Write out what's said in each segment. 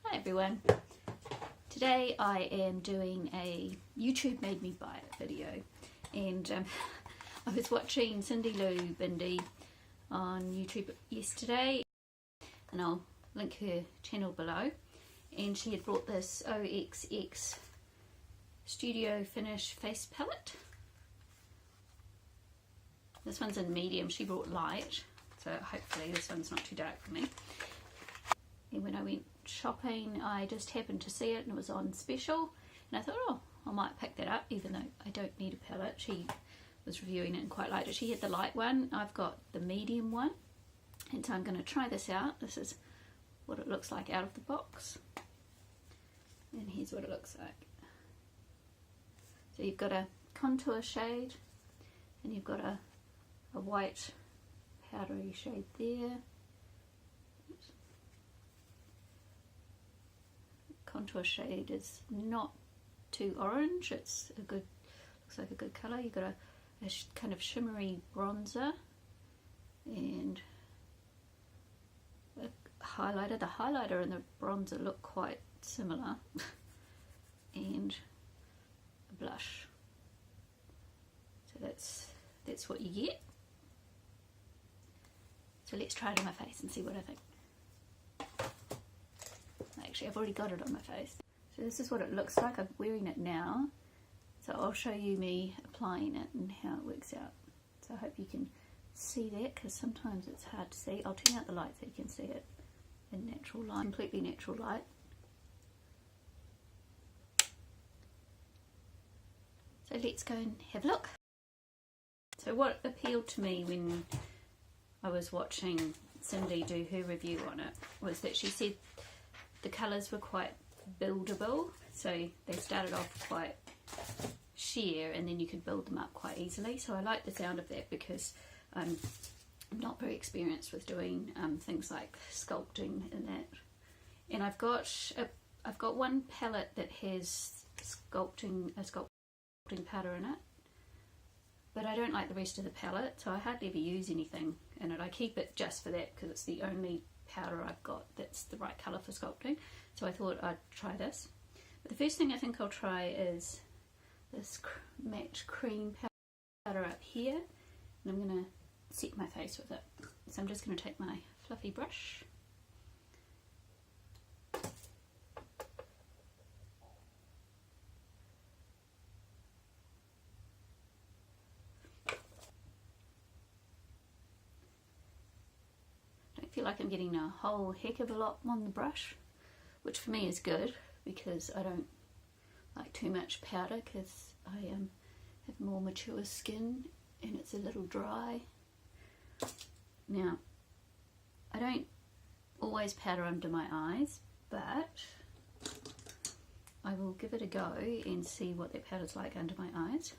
Hi everyone. Today I am doing a YouTube made me buy it video, and I was watching Cindy Lou Bindi on YouTube yesterday, and I'll link her channel below, and she had brought this OXX Studio Finish Face Palette. This one's in medium, she brought light, so hopefully this one's not too dark for me. And when I went shopping, I just happened to see it and it was on special, and I thought, oh, I might pick that up, even though I don't need a palette. She was reviewing it and quite liked it. She had the light one, I've got the medium one, and so I'm going to try this out. This is what it looks like out of the box, and here's what it looks like. So you've got a contour shade, and you've got a white powdery shade there. Contour shade is not too orange, it's a good, looks like a good colour. You've got a kind of shimmery bronzer and a highlighter. The highlighter and the bronzer look quite similar and a blush. So that's what you get. So let's try it on my face and see what I think. Actually, I've already got it on my face. So this is what it looks like. I'm wearing it now. So I'll show you me applying it and how it works out. So I hope you can see that, because sometimes it's hard to see. I'll turn out the light so you can see it in natural light, completely natural light. So let's go and have a look. So what appealed to me when I was watching Cindy do her review on it was that she said the colours were quite buildable, so they started off quite sheer and then you could build them up quite easily. So I like the sound of that, because I'm not very experienced with doing things like sculpting and that. And I've got one palette that has a sculpting powder in it, but I don't like the rest of the palette, so I hardly ever use anything in it. I keep it just for that because it's the only powder I've got that's the right colour for sculpting. So I thought I'd try this. But the first thing I think I'll try is this matte cream powder up here, and I'm going to set my face with it. So I'm just going to take my fluffy brush . Feel like I'm getting a whole heck of a lot on the brush, which for me is good, because I don't like too much powder, because I have more mature skin and it's a little dry. Now, I don't always powder under my eyes, but I will give it a go and see what that powder's like under my eyes.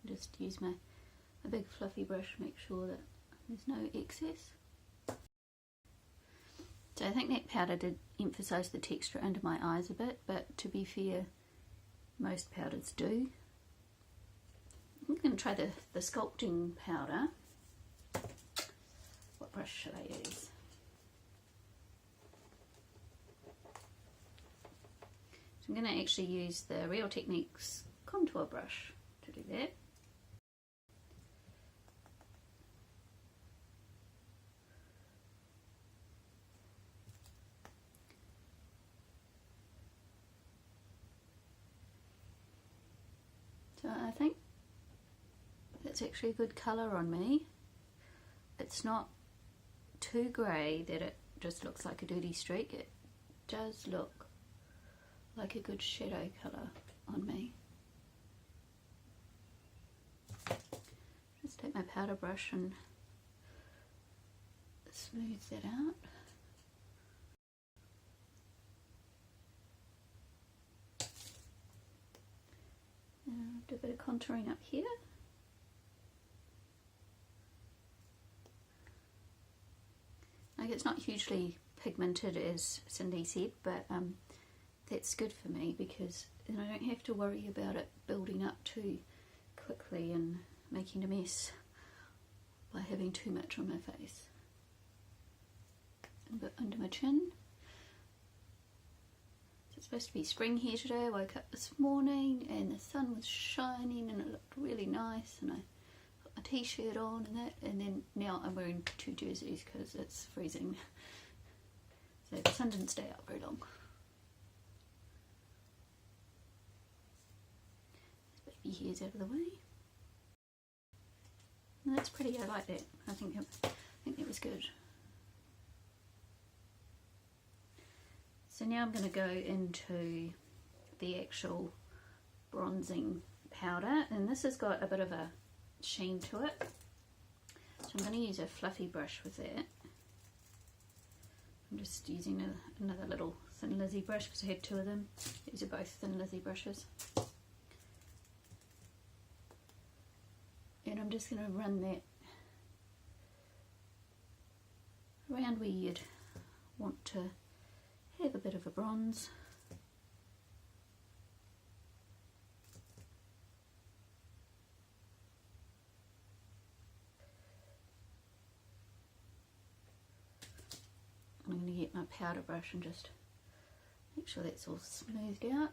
Just use my big fluffy brush to make sure that there's no excess. So I think that powder did emphasise the texture under my eyes a bit, but to be fair, most powders do. I'm going to try the sculpting powder. What brush should I use? So I'm going to actually use the Real Techniques contour brush to do that. So I think that's actually a good colour on me. It's not too grey that it just looks like a dirty streak. It does look like a good shadow colour on me. Just take my powder brush and smooth that out. Do a bit of contouring up here. Like, it's not hugely pigmented as Cindy said, but that's good for me because then I don't have to worry about it building up too quickly and making a mess by having too much on my face. A bit under my chin. So it's supposed to be spring here today. I woke up this morning and the sun was shining and it looked really nice, and I put my t-shirt on and that, and then now I'm wearing 2 jerseys because it's freezing. So the sun didn't stay out very long. Baby hairs out of the way. And that's pretty, I like that. I think that was good. So now I'm going to go into the actual bronzing powder, and this has got a bit of a sheen to it. So I'm going to use a fluffy brush with that. I'm just using another little Thin Lizzy brush because I had 2 of them. These are both Thin Lizzy brushes. And I'm just going to run that around where you'd want to have a bit of a bronze. I'm going to get my powder brush and just make sure that's all smoothed out.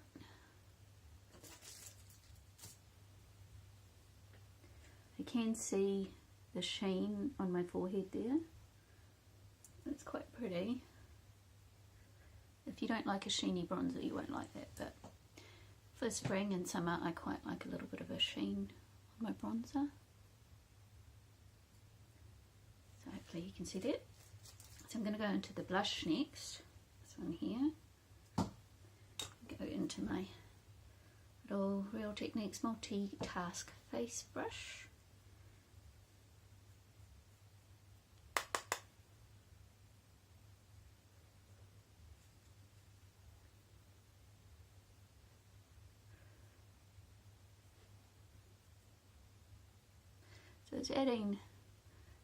I can see the sheen on my forehead there. It's quite pretty. If you don't like a sheeny bronzer, you won't like that, but for spring and summer I quite like a little bit of a sheen on my bronzer. So hopefully you can see that. So I'm going to go into the blush next, this one here. Go into my little Real Techniques multitask face brush. So it's adding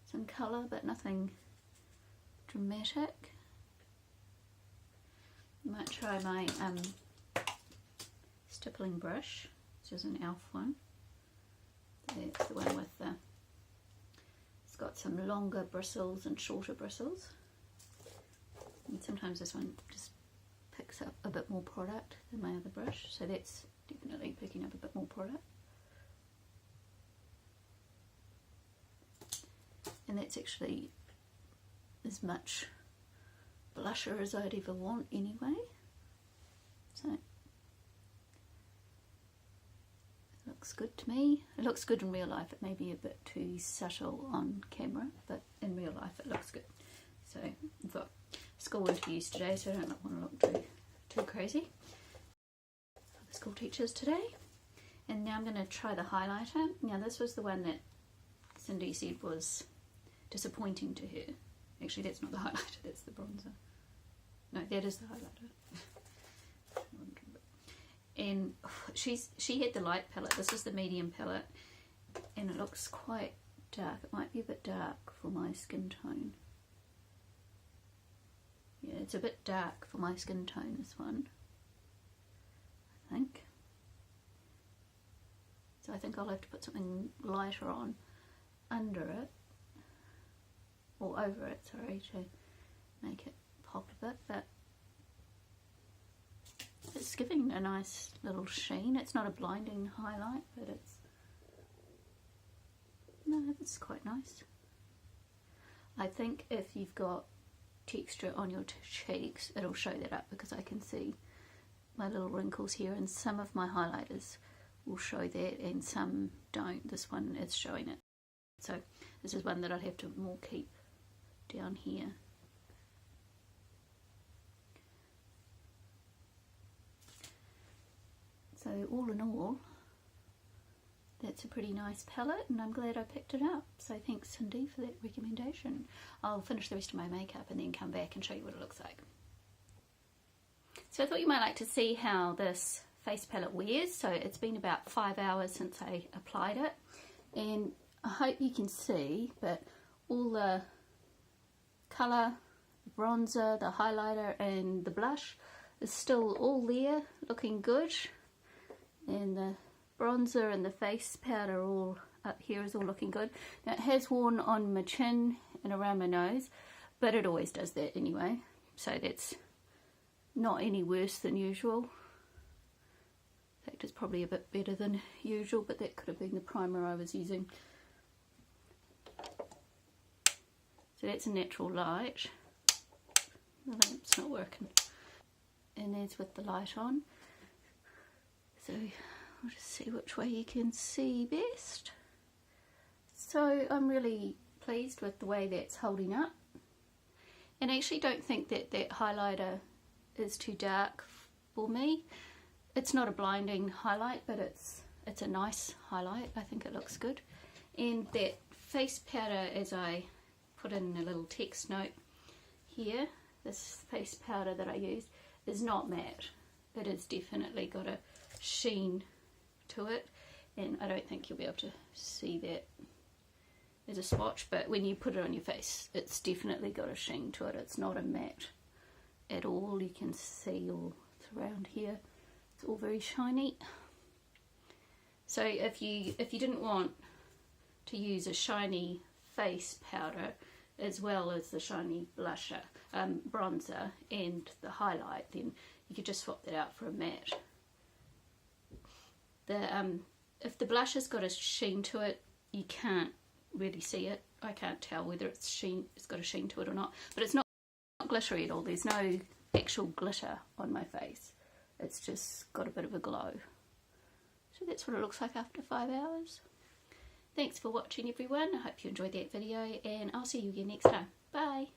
some colour but nothing dramatic. I might try my stippling brush, which is an e.l.f. one. It's the one with the, it's got some longer bristles and shorter bristles. And sometimes this one just picks up a bit more product than my other brush, so that's definitely picking up a bit more product. And that's actually as much blusher as I'd ever want anyway. So it looks good to me. It looks good in real life. It may be a bit too subtle on camera, but in real life it looks good. So I've got school interviews today, so I don't want to look too crazy. The school teachers today. And now I'm going to try the highlighter. Now this was the one that Cindy said was disappointing to her. Actually, that's not the highlighter, that's the bronzer. No, that is the highlighter. And she had the light palette. This is the medium palette, and it looks quite dark. It might be a bit dark for my skin tone. Yeah, it's a bit dark for my skin tone, this one, I think. So I think I'll have to put something lighter on under it, or over it, sorry, to make it pop a bit, but it's giving a nice little sheen. It's not a blinding highlight, but it's quite nice. I think if you've got texture on your cheeks, it'll show that up, because I can see my little wrinkles here, and some of my highlighters will show that and some don't. This one is showing it. So this is one that I'll have to more keep down here. So all in all, that's a pretty nice palette, and I'm glad I picked it up. So thanks, Cindy, for that recommendation. I'll finish the rest of my makeup and then come back and show you what it looks like. So I thought you might like to see how this face palette wears. So it's been about 5 hours since I applied it, and I hope you can see, but all the colour bronzer, the highlighter and the blush is still all there, looking good. And the bronzer and the face powder all up here is all looking good. Now it has worn on my chin and around my nose, but it always does that anyway. So that's not any worse than usual. In fact, it's probably a bit better than usual, but that could have been the primer I was using. So that's a natural light. The lamp's not working. And there's with the light on. So I'll just see which way you can see best. So I'm really pleased with the way that's holding up. And I actually don't think that that highlighter is too dark for me. It's not a blinding highlight, but it's a nice highlight. I think it looks good. And that face powder, as I put in a little text note here, this face powder that I used is not matte. It has definitely got a sheen to it, and I don't think you'll be able to see that as a swatch, but when you put it on your face, it's definitely got a sheen to it. It's not a matte at all. You can see all around here. It's all very shiny. So if you didn't want to use a shiny face powder as well as the shiny blusher, bronzer and the highlight, then you could just swap that out for a matte. If the blush has got a sheen to it, you can't really see it. I can't tell whether it's got a sheen to it or not, but it's not glittery at all. There's no actual glitter on my face. It's just got a bit of a glow. So that's what it looks like after 5 hours. Thanks for watching, everyone. I hope you enjoyed that video, and I'll see you again next time. Bye.